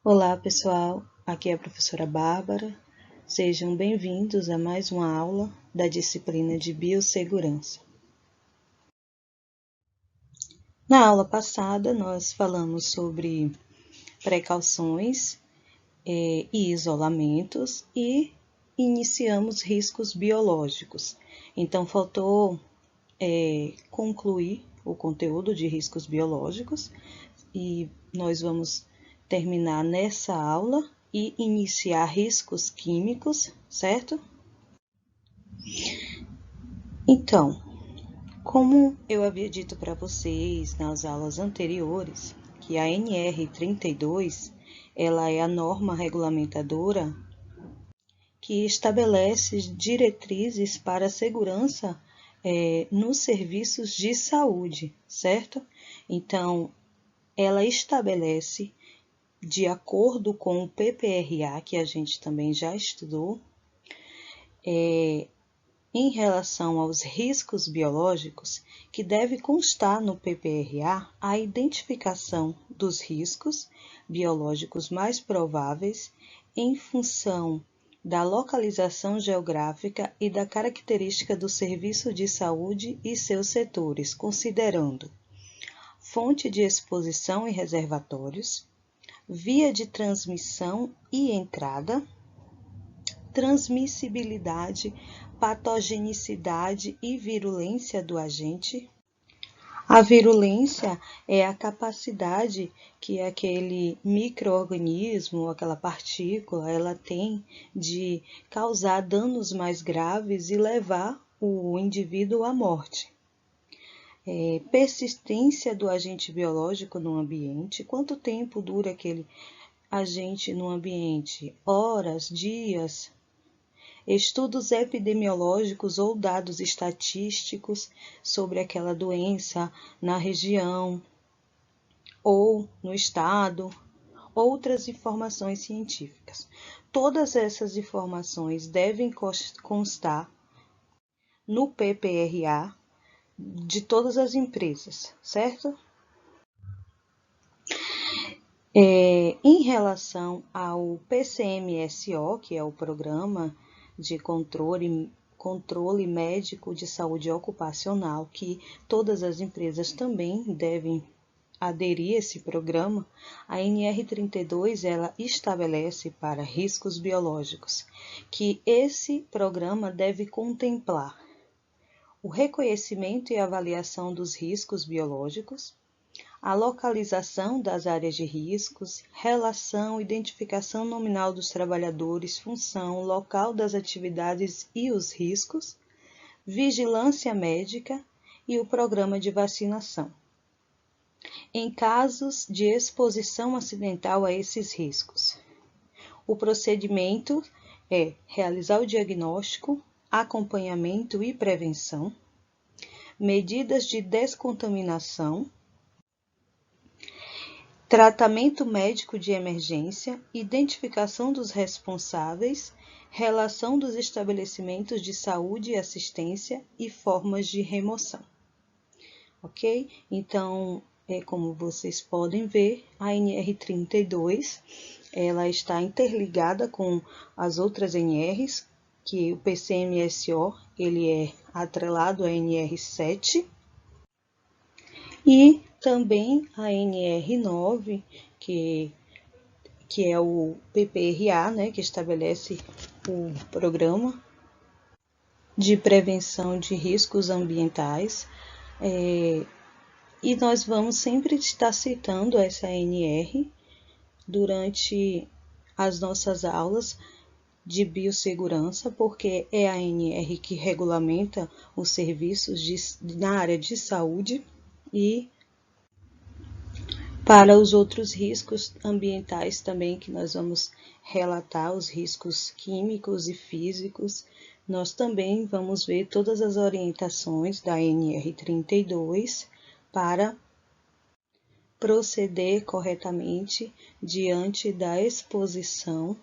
Olá, pessoal. Aqui é a professora Bárbara. Sejam bem-vindos a mais uma aula da disciplina de Biossegurança. Na aula passada, nós falamos sobre precauções e isolamentos e iniciamos riscos biológicos. Então, faltou concluir o conteúdo de riscos biológicos e nós vamos terminar nessa aula e iniciar riscos químicos, certo? Então, como eu havia dito para vocês nas aulas anteriores, que a NR32 ela é a norma regulamentadora que estabelece diretrizes para a segurança nos serviços de saúde, certo? Então, ela estabelece, de acordo com o PPRA, que a gente também já estudou, em relação aos riscos biológicos, que deve constar no PPRA a identificação dos riscos biológicos mais prováveis em função da localização geográfica e da característica do serviço de saúde e seus setores, considerando fonte de exposição e reservatórios, via de transmissão e entrada, transmissibilidade, patogenicidade e virulência do agente. A virulência é a capacidade que aquele micro-organismo, aquela partícula, ela tem de causar danos mais graves e levar o indivíduo à morte. Persistência do agente biológico no ambiente. Quanto tempo dura aquele agente no ambiente? Horas, dias? Estudos epidemiológicos ou dados estatísticos sobre aquela doença na região ou no estado, outras informações científicas. Todas essas informações devem constar no PPRA de todas as empresas, certo? Em relação ao PCMSO, que é o Programa de Controle Médico de Saúde Ocupacional, que todas as empresas também devem aderir a esse programa, a NR32 ela estabelece para riscos biológicos que esse programa deve contemplar o reconhecimento e avaliação dos riscos biológicos, a localização das áreas de riscos, relação, identificação nominal dos trabalhadores, função, local das atividades e os riscos, vigilância médica e o programa de vacinação. Em casos de exposição acidental a esses riscos, o procedimento é realizar o diagnóstico, acompanhamento e prevenção, medidas de descontaminação, tratamento médico de emergência, identificação dos responsáveis, relação dos estabelecimentos de saúde e assistência e formas de remoção. Ok? Então, como vocês podem ver, a NR32 ela está interligada com as outras NRs, que o PCMSO ele é atrelado à NR7, e também a NR9, que é o PPRA, né, que estabelece o Programa de Prevenção de Riscos Ambientais. E nós vamos sempre estar citando essa NR durante as nossas aulas de biossegurança, porque é a NR que regulamenta os serviços na área de saúde e para os outros riscos ambientais também, que nós vamos relatar, os riscos químicos e físicos, nós também vamos ver todas as orientações da NR32 para proceder corretamente diante da exposição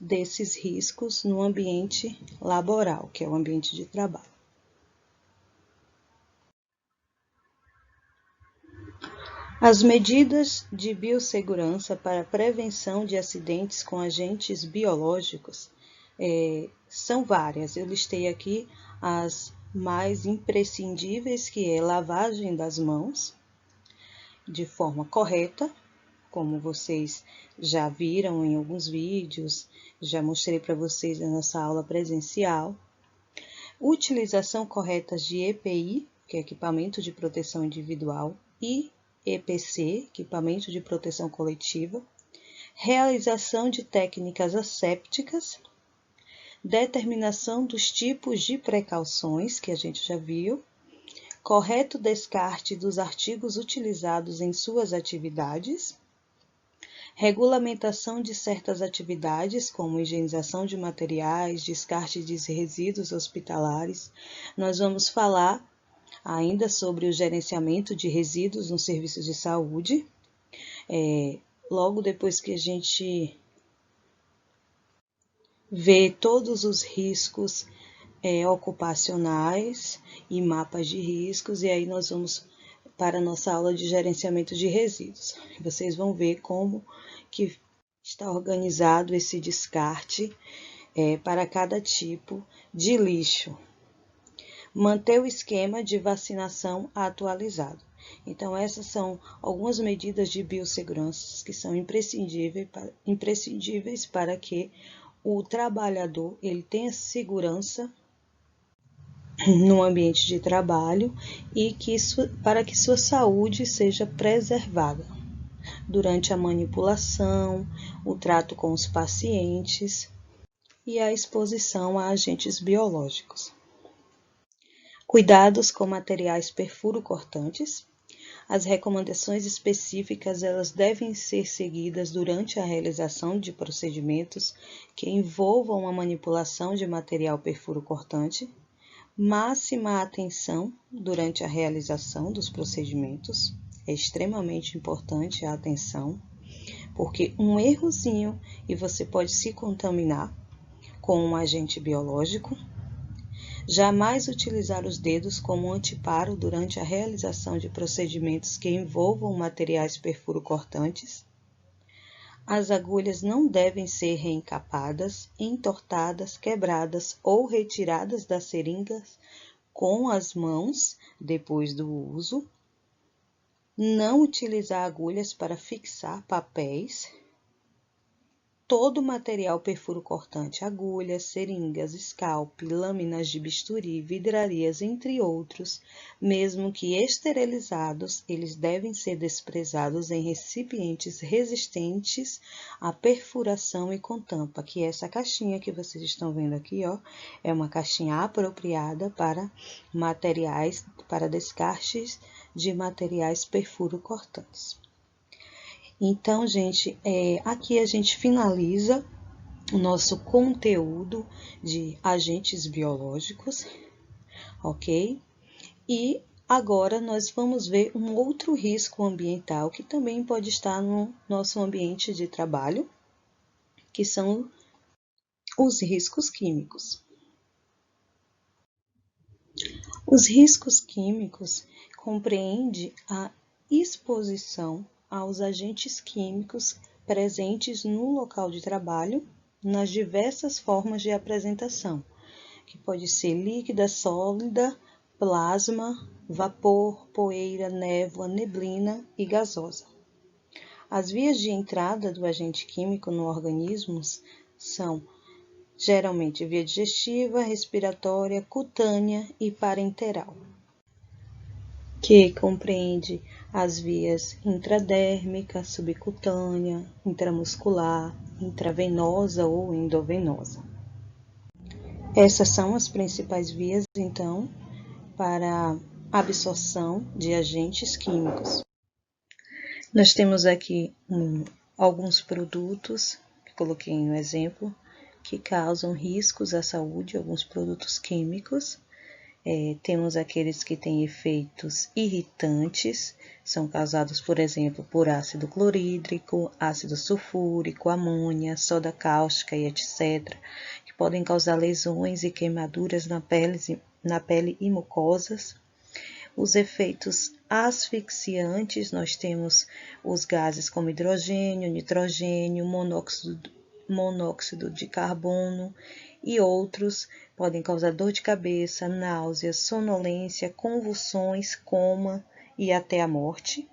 desses riscos no ambiente laboral, que é o ambiente de trabalho. As medidas de biossegurança para a prevenção de acidentes com agentes biológicos são várias. Eu listei aqui as mais imprescindíveis, que é lavagem das mãos de forma correta, como vocês já viram em alguns vídeos, já mostrei para vocês na nossa aula presencial. Utilização correta de EPI, que é equipamento de proteção individual, e EPC, equipamento de proteção coletiva. Realização de técnicas assépticas. Determinação dos tipos de precauções, que a gente já viu. Correto descarte dos artigos utilizados em suas atividades. Regulamentação de certas atividades, como higienização de materiais, descarte de resíduos hospitalares. Nós vamos falar ainda sobre o gerenciamento de resíduos no serviço de saúde. Logo depois que a gente vê todos os riscos ocupacionais e mapas de riscos, e aí nós vamos para a nossa aula de gerenciamento de resíduos. Vocês vão ver como que está organizado esse descarte para cada tipo de lixo. Manter o esquema de vacinação atualizado. Então, essas são algumas medidas de biossegurança que são imprescindíveis para que o trabalhador ele tenha segurança no ambiente de trabalho e para que sua saúde seja preservada durante a manipulação, o trato com os pacientes e a exposição a agentes biológicos. Cuidados com materiais perfuro-cortantes. As recomendações específicas elas devem ser seguidas durante a realização de procedimentos que envolvam a manipulação de material perfuro-cortante. Máxima atenção durante a realização dos procedimentos. É extremamente importante a atenção, porque um errozinho e você pode se contaminar com um agente biológico. Jamais utilizar os dedos como anteparo durante a realização de procedimentos que envolvam materiais perfuro-cortantes. As agulhas não devem ser reencapadas, entortadas, quebradas ou retiradas das seringas com as mãos depois do uso. Não utilizar agulhas para fixar papéis. Todo material perfuro-cortante, agulhas, seringas, scalp, lâminas de bisturi, vidrarias, entre outros, mesmo que esterilizados, eles devem ser desprezados em recipientes resistentes à perfuração e com tampa, que essa caixinha que vocês estão vendo aqui, ó, é uma caixinha apropriada para materiais, para descartes de materiais perfuro-cortantes. Então, gente, aqui a gente finaliza o nosso conteúdo de agentes biológicos, ok? E agora nós vamos ver um outro risco ambiental que também pode estar no nosso ambiente de trabalho, que são os riscos químicos. Os riscos químicos compreendem a exposição aos agentes químicos presentes no local de trabalho, nas diversas formas de apresentação, que pode ser líquida, sólida, plasma, vapor, poeira, névoa, neblina e gasosa. As vias de entrada do agente químico no organismo são geralmente via digestiva, respiratória, cutânea e parenteral, que compreende as vias intradérmica, subcutânea, intramuscular, intravenosa ou endovenosa. Essas são as principais vias, então, para absorção de agentes químicos. Nós temos aqui alguns produtos, que coloquei no exemplo, que causam riscos à saúde, alguns produtos químicos. Temos aqueles que têm efeitos irritantes, são causados, por exemplo, por ácido clorídrico, ácido sulfúrico, amônia, soda cáustica e etc., que podem causar lesões e queimaduras na pele e mucosas. Os efeitos asfixiantes, nós temos os gases como hidrogênio, nitrogênio, monóxido de carbono e outros. Podem causar dor de cabeça, náuseas, sonolência, convulsões, coma e até a morte.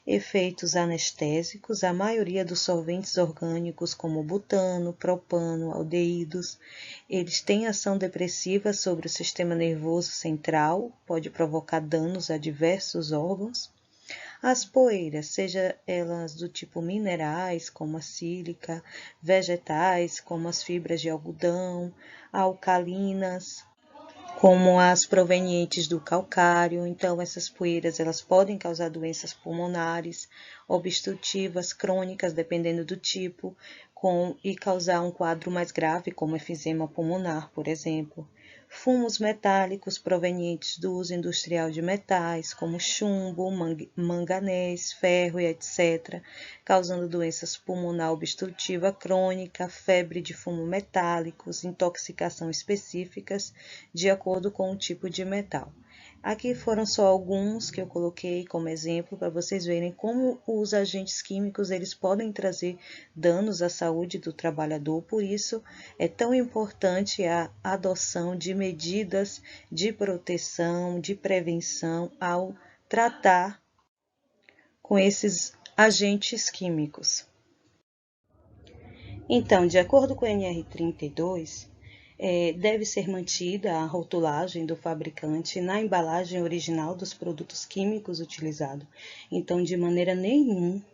Efeitos anestésicos, a maioria dos solventes orgânicos, como butano, propano, aldeídos, eles têm ação depressiva sobre o sistema nervoso central, pode provocar danos a diversos órgãos. As poeiras, seja elas do tipo minerais, como a sílica, vegetais, como as fibras de algodão, alcalinas, como as provenientes do calcário. Então, essas poeiras elas podem causar doenças pulmonares, obstrutivas, crônicas, dependendo do tipo, e causar um quadro mais grave, como efizema pulmonar, por exemplo. Fumos metálicos provenientes do uso industrial de metais, como chumbo, manganês, ferro e etc., causando doenças pulmonar obstrutiva crônica, febre de fumo metálicos, intoxicação específicas, de acordo com o tipo de metal. Aqui foram só alguns que eu coloquei como exemplo para vocês verem como os agentes químicos eles podem trazer danos à saúde do trabalhador. Por isso, é tão importante a adoção de medidas de proteção, de prevenção ao tratar com esses agentes químicos. Então, de acordo com a NR32, deve ser mantida a rotulagem do fabricante na embalagem original dos produtos químicos utilizados. Então, de maneira nenhuma,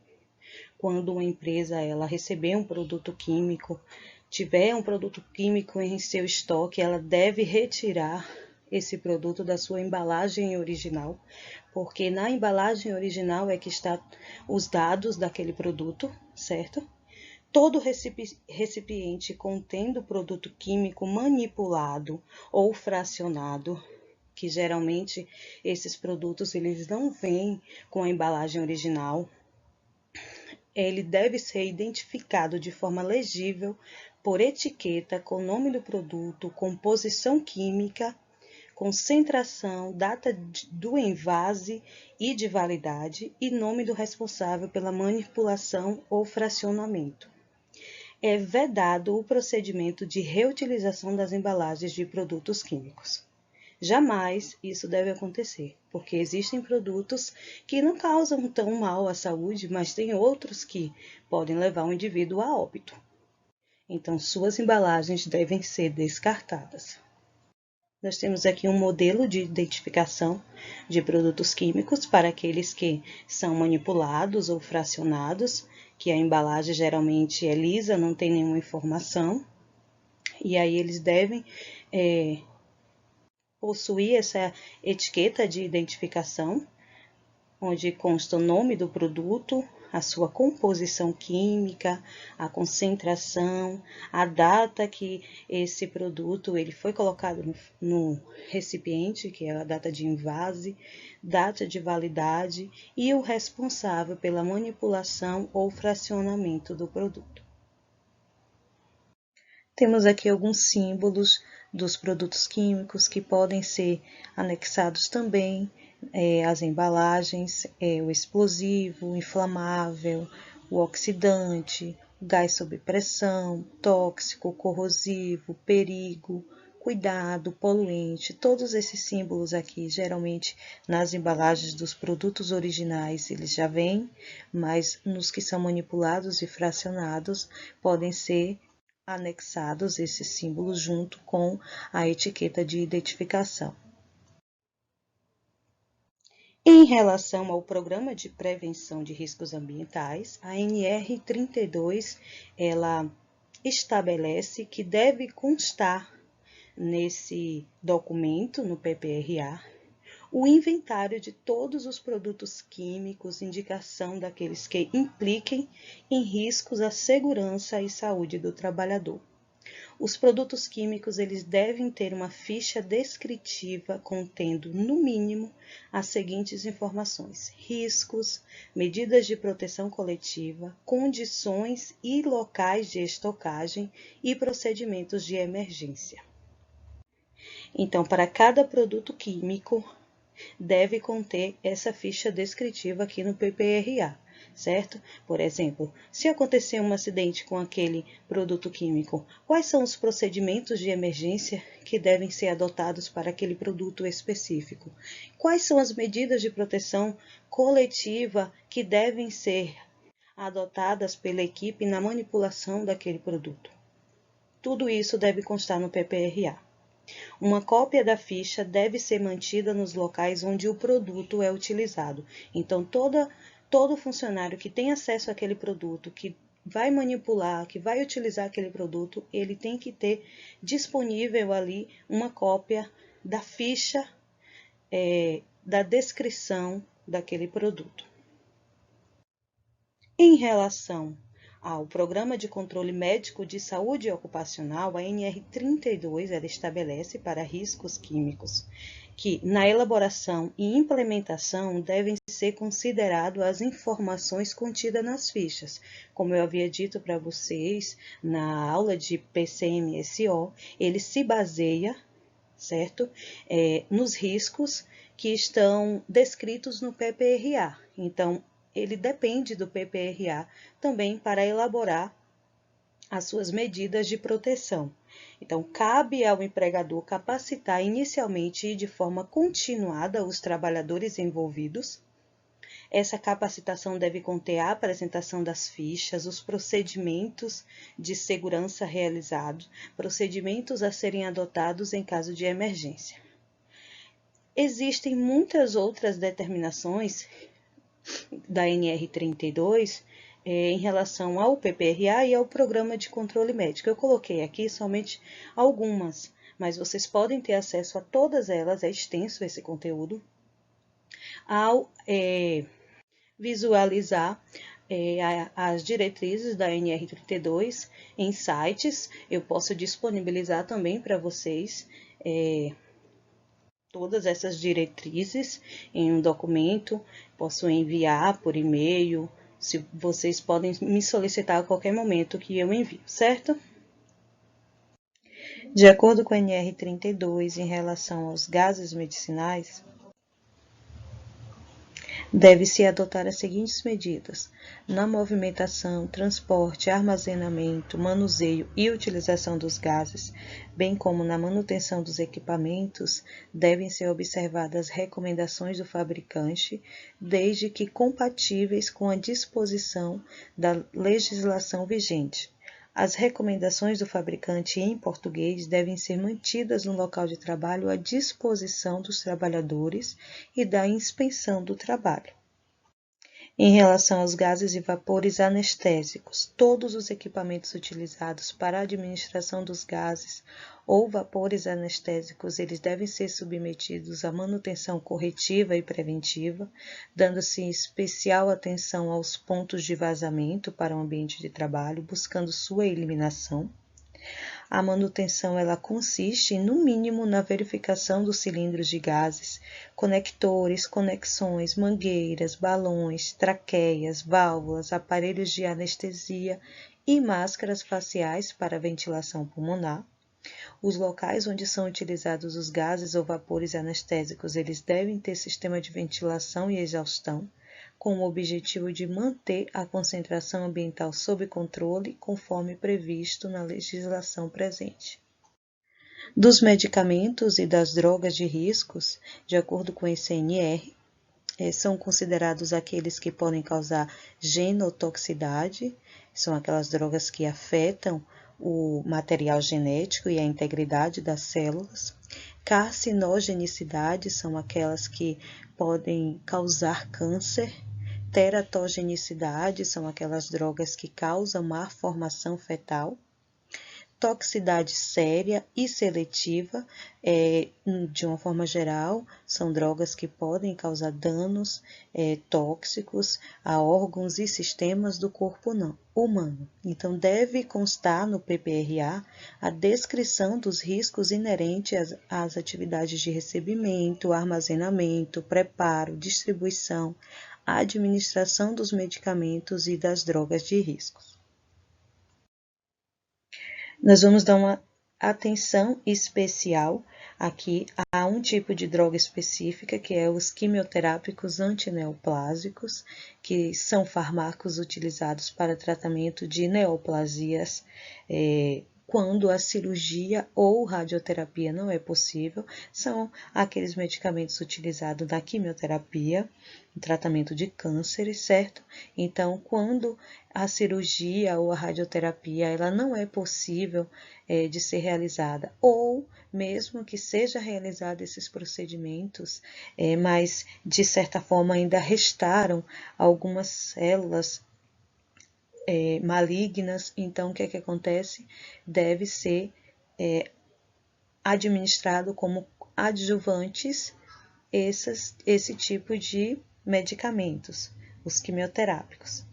quando uma empresa ela receber um produto químico, tiver um produto químico em seu estoque, ela deve retirar esse produto da sua embalagem original, porque na embalagem original é que está os dados daquele produto, certo? Todo recipiente contendo produto químico manipulado ou fracionado, que geralmente esses produtos eles não vêm com a embalagem original, ele deve ser identificado de forma legível por etiqueta com o nome do produto, composição química, concentração, data do envase e de validade e nome do responsável pela manipulação ou fracionamento. É vedado o procedimento de reutilização das embalagens de produtos químicos. Jamais isso deve acontecer, porque existem produtos que não causam tão mal à saúde, mas tem outros que podem levar o indivíduo a óbito. Então, suas embalagens devem ser descartadas. Nós temos aqui um modelo de identificação de produtos químicos para aqueles que são manipulados ou fracionados, que a embalagem geralmente é lisa, não tem nenhuma informação, e aí eles devem possuir essa etiqueta de identificação, onde consta o nome do produto, a sua composição química, a concentração, a data que esse produto ele foi colocado no recipiente, que é a data de envase, data de validade e o responsável pela manipulação ou fracionamento do produto. Temos aqui alguns símbolos dos produtos químicos que podem ser anexados também às embalagens, o explosivo, o inflamável, o oxidante, o gás sob pressão, tóxico, corrosivo, perigo, cuidado, poluente. Todos esses símbolos aqui, geralmente nas embalagens dos produtos originais, eles já vêm, mas nos que são manipulados e fracionados, podem ser anexados esses símbolos junto com a etiqueta de identificação. Em relação ao Programa de Prevenção de Riscos Ambientais, a NR32 ela estabelece que deve constar nesse documento, no PPRA, o inventário de todos os produtos químicos, indicação daqueles que impliquem em riscos à segurança e saúde do trabalhador. Os produtos químicos eles devem ter uma ficha descritiva contendo, no mínimo, as seguintes informações: riscos, medidas de proteção coletiva, condições e locais de estocagem e procedimentos de emergência. Então, para cada produto químico, deve conter essa ficha descritiva aqui no PPRA, certo? Por exemplo, se acontecer um acidente com aquele produto químico, quais são os procedimentos de emergência que devem ser adotados para aquele produto específico? Quais são as medidas de proteção coletiva que devem ser adotadas pela equipe na manipulação daquele produto? Tudo isso deve constar no PPRA. Uma cópia da ficha deve ser mantida nos locais onde o produto é utilizado. Então, todo funcionário que tem acesso àquele produto, que vai manipular, que vai utilizar aquele produto, ele tem que ter disponível ali uma cópia da ficha, da descrição daquele produto. Em relação ao Programa de Controle Médico de Saúde Ocupacional, a NR32, ela estabelece para riscos químicos que, na elaboração e implementação, devem ser consideradas as informações contidas nas fichas. Como eu havia dito para vocês na aula de PCMSO, ele se baseia, certo? Nos riscos que estão descritos no PPRA. Então, ele depende do PPRA também para elaborar as suas medidas de proteção. Então, cabe ao empregador capacitar inicialmente e de forma continuada os trabalhadores envolvidos. Essa capacitação deve conter a apresentação das fichas, os procedimentos de segurança realizados, procedimentos a serem adotados em caso de emergência. Existem muitas outras determinações da NR32 em relação ao PPRA e ao Programa de Controle Médico. Eu coloquei aqui somente algumas, mas vocês podem ter acesso a todas elas, é extenso esse conteúdo, ao visualizar as diretrizes da NR32 em sites. Eu posso disponibilizar também para vocês todas essas diretrizes em um documento, posso enviar por e-mail, se vocês podem me solicitar a qualquer momento que eu envio, certo? De acordo com a NR32, em relação aos gases medicinais, deve-se adotar as seguintes medidas: na movimentação, transporte, armazenamento, manuseio e utilização dos gases, bem como na manutenção dos equipamentos, devem ser observadas as recomendações do fabricante, desde que compatíveis com a disposição da legislação vigente. As recomendações do fabricante em português devem ser mantidas no local de trabalho à disposição dos trabalhadores e da inspeção do trabalho. Em relação aos gases e vapores anestésicos, todos os equipamentos utilizados para a administração dos gases ou vapores anestésicos, eles devem ser submetidos à manutenção corretiva e preventiva, dando-se especial atenção aos pontos de vazamento para o ambiente de trabalho, buscando sua eliminação. A manutenção ela consiste, no mínimo, na verificação dos cilindros de gases, conectores, conexões, mangueiras, balões, traqueias, válvulas, aparelhos de anestesia e máscaras faciais para ventilação pulmonar. Os locais onde são utilizados os gases ou vapores anestésicos, eles devem ter sistema de ventilação e exaustão, com o objetivo de manter a concentração ambiental sob controle, conforme previsto na legislação presente. Dos medicamentos e das drogas de riscos, de acordo com esse CNR, são considerados aqueles que podem causar genotoxicidade, são aquelas drogas que afetam o material genético e a integridade das células. Carcinogenicidade são aquelas que podem causar câncer. Teratogenicidade são aquelas drogas que causam malformação fetal. Toxicidade séria e seletiva, de uma forma geral, são drogas que podem causar danos tóxicos a órgãos e sistemas do corpo humano. Então, deve constar no PPRA a descrição dos riscos inerentes às atividades de recebimento, armazenamento, preparo, distribuição, administração dos medicamentos e das drogas de risco. Nós vamos dar uma atenção especial aqui a um tipo de droga específica, que é os quimioterápicos antineoplásicos, que são fármacos utilizados para tratamento de neoplasias, quando a cirurgia ou radioterapia não é possível. São aqueles medicamentos utilizados na quimioterapia, no tratamento de cânceres, certo? Então, quando a cirurgia ou a radioterapia ela não é possível de ser realizada, ou mesmo que seja realizado esses procedimentos, mas de certa forma ainda restaram algumas células malignas, então o que é que acontece? Deve ser administrado como adjuvantes esse tipo de medicamentos, os quimioterápicos.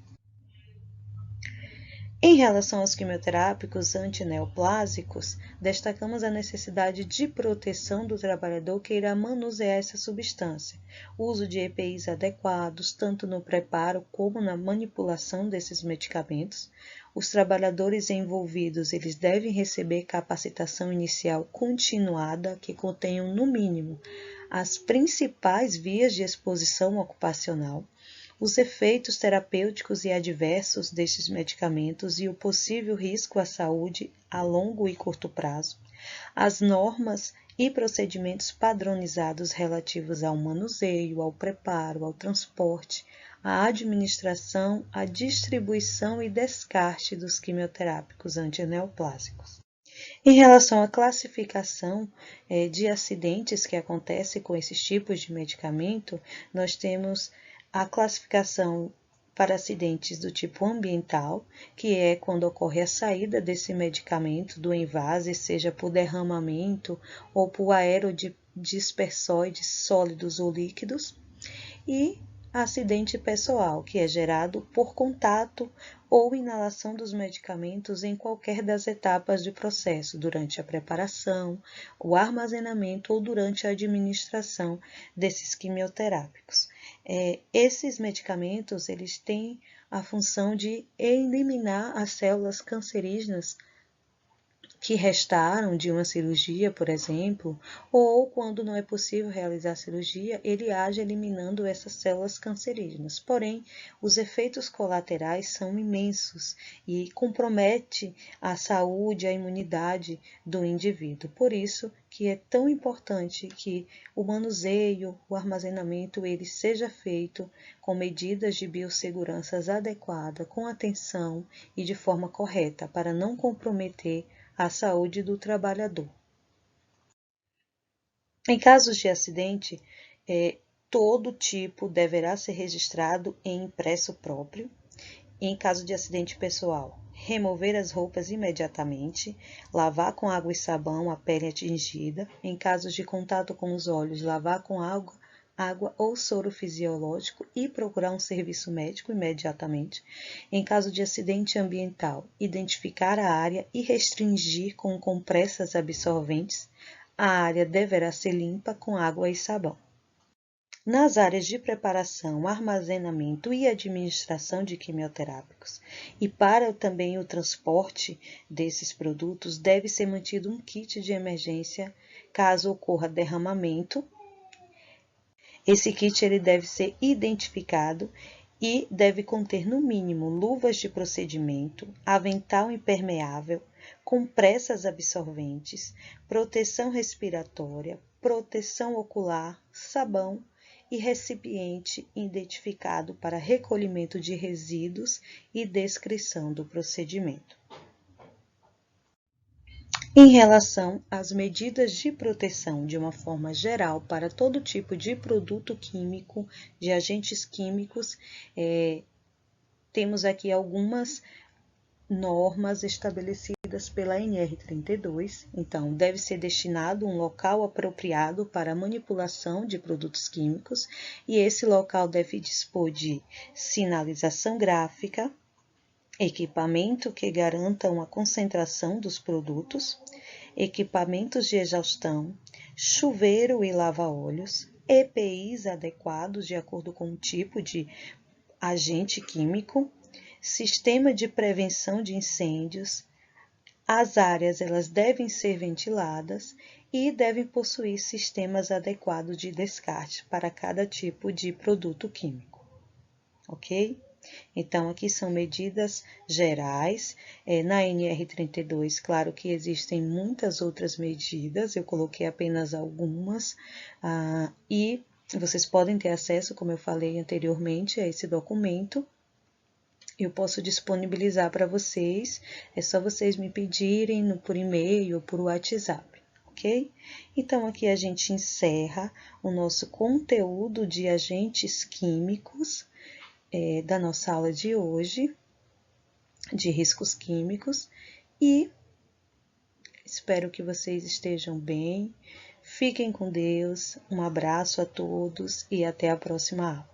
Em relação aos quimioterápicos antineoplásicos, destacamos a necessidade de proteção do trabalhador que irá manusear essa substância, uso de EPIs adequados, tanto no preparo como na manipulação desses medicamentos. Os trabalhadores envolvidos eles devem receber capacitação inicial continuada que contenham, no mínimo, as principais vias de exposição ocupacional, os efeitos terapêuticos e adversos destes medicamentos e o possível risco à saúde a longo e curto prazo, as normas e procedimentos padronizados relativos ao manuseio, ao preparo, ao transporte, à administração, à distribuição e descarte dos quimioterápicos antineoplásicos. Em relação à classificação de acidentes que acontecem com esses tipos de medicamento, nós temos a classificação para acidentes do tipo ambiental, que é quando ocorre a saída desse medicamento do envase, seja por derramamento ou por aerodispersóides sólidos ou líquidos, e acidente pessoal, que é gerado por contato ou inalação dos medicamentos em qualquer das etapas do processo, durante a preparação, o armazenamento ou durante a administração desses quimioterápicos. Esses medicamentos, eles têm a função de eliminar as células cancerígenas que restaram de uma cirurgia, por exemplo, ou quando não é possível realizar a cirurgia, ele age eliminando essas células cancerígenas. Porém, os efeitos colaterais são imensos e compromete a saúde, a imunidade do indivíduo. Por isso que é tão importante que o manuseio, o armazenamento, ele seja feito com medidas de biossegurança adequadas, com atenção e de forma correta, para não comprometer a saúde do trabalhador. Em casos de acidente, todo tipo deverá ser registrado em impresso próprio. Em caso de acidente pessoal, remover as roupas imediatamente, lavar com água e sabão a pele atingida. Em casos de contato com os olhos, lavar com água ou soro fisiológico e procurar um serviço médico imediatamente. Em caso de acidente ambiental, identificar a área e restringir com compressas absorventes. A área deverá ser limpa com água e sabão. Nas áreas de preparação, armazenamento e administração de quimioterápicos e para também o transporte desses produtos, deve ser mantido um kit de emergência caso ocorra derramamento. Esse kit ele deve ser identificado e deve conter, no mínimo, luvas de procedimento, avental impermeável, compressas absorventes, proteção respiratória, proteção ocular, sabão e recipiente identificado para recolhimento de resíduos e descrição do procedimento. Em relação às medidas de proteção de uma forma geral para todo tipo de produto químico, de agentes químicos, temos aqui algumas normas estabelecidas pela NR32. Então, deve ser destinado um local apropriado para a manipulação de produtos químicos e esse local deve dispor de sinalização gráfica, equipamento que garanta uma concentração dos produtos, equipamentos de exaustão, chuveiro e lava-óleos, EPIs adequados de acordo com o tipo de agente químico, sistema de prevenção de incêndios, As áreas elas devem ser ventiladas e devem possuir sistemas adequados de descarte para cada tipo de produto químico, ok? Então, aqui são medidas gerais. Na NR32, claro que existem muitas outras medidas, eu coloquei apenas algumas, e vocês podem ter acesso, como eu falei anteriormente, a esse documento. Eu posso disponibilizar para vocês, é só vocês me pedirem por e-mail ou por WhatsApp, ok? Então, aqui a gente encerra o nosso conteúdo de agentes químicos da nossa aula de hoje, de riscos químicos, e espero que vocês estejam bem. Fiquem com Deus, um abraço a todos e até a próxima aula.